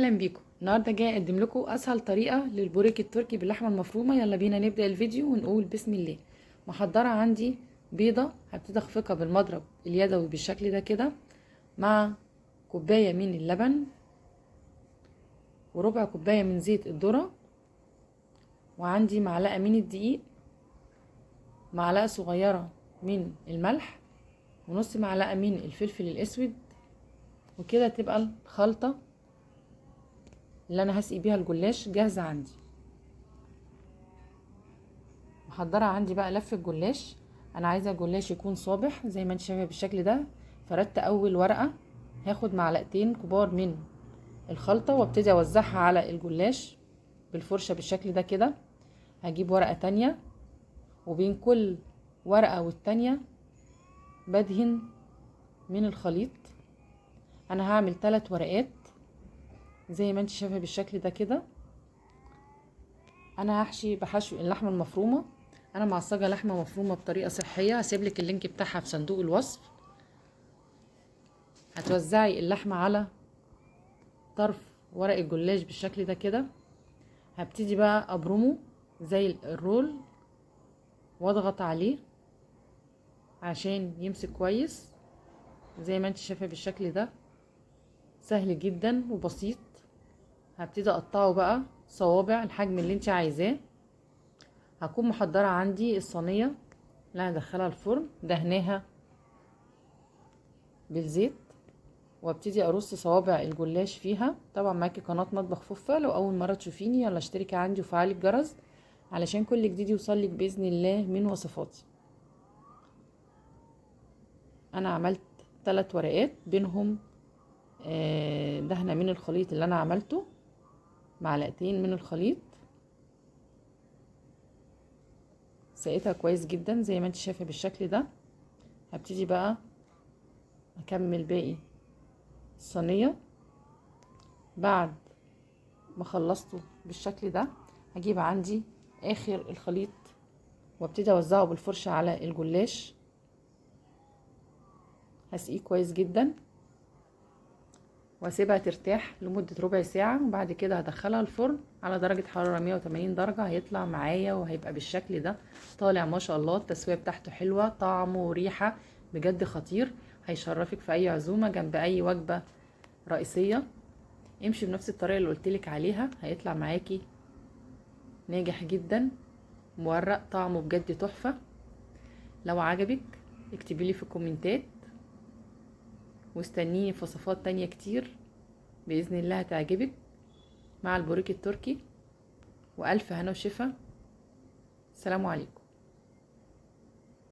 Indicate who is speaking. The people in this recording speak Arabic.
Speaker 1: اهلا بيكم. النهارده جاي اقدم لكم اسهل طريقه للبوريك التركي باللحمه المفرومه. يلا بينا نبدا الفيديو ونقول بسم الله. محضره عندي بيضه، هبتدي اخفقها بالمضرب اليدوي بالشكل ده كده، مع كوبايه من اللبن وربع كوبايه من زيت الذره، وعندي معلقه من الدقيق، معلقه صغيره من الملح، ونص معلقه من الفلفل الاسود. وكده تبقى الخلطه اللي انا هسقي بيها الجلاش جاهزه عندي. محضره عندي بقى لف الجلاش. انا عايزه الجلاش يكون صابح زي ما انت شايفه بالشكل ده. فردت اول ورقه، هاخد معلقتين كبار من الخلطه وابتدي اوزعها على الجلاش بالفرشه بالشكل ده كده. هجيب ورقه تانية، وبين كل ورقه والتانية بدهن من الخليط. انا هعمل 3 ورقات زي ما انت شايفه بالشكل ده كده. انا هحشي بحشو اللحمه المفرومه. انا معصجه لحمه مفرومه بطريقه صحيه، هسيب لك اللينك بتاعها في صندوق الوصف. هتوزعي اللحمه على طرف ورق الجلاش بالشكل ده كده. هبتدي بقى ابرمه زي الرول واضغط عليه عشان يمسك كويس زي ما انت شايفه بالشكل ده. سهل جدا وبسيط. هبتدي اقطعه بقى صوابع الحجم اللي انت عايزاه. هكون محضره عندي الصينيه اللي هدخلها الفرن، دهناها بالزيت، وابتدي ارص صوابع الجلاش فيها. طبعا معاكي قناه مطبخ فوفا، لو اول مره تشوفيني يلا اشتركي عندي وفعلي الجرس علشان كل جديد يوصلك باذن الله من وصفاتي. انا عملت 3 ورقات بينهم دهنه من الخليط اللي انا عملته، معلقتين من الخليط، سقيتها كويس جدا زي ما انت شايفه بالشكل ده. هبتدي بقى اكمل باقي الصينيه. بعد ما خلصته بالشكل ده هجيب عندي اخر الخليط وابتدي اوزعه بالفرشه على الجلاش. هسقيه كويس جدا واسيبها ترتاح لمده ربع ساعه، وبعد كده هدخلها الفرن على درجه حراره 180 درجه. هيطلع معايا وهيبقى بالشكل ده طالع ما شاء الله. التسويه بتاعته حلوه، طعمه وريحه بجد خطير. هيشرفك في اي عزومه جنب اي وجبه رئيسيه. امشي بنفس الطريقه اللي قلتلك عليها، هيطلع معاكي ناجح جدا مورق، طعمه بجد تحفه. لو عجبك اكتبيلي في الكومنتات، واستنيني في وصفات تانية كتير بإذن الله هتعجبك مع البوريك التركي. وألف هنا وشفا. السلام عليكم.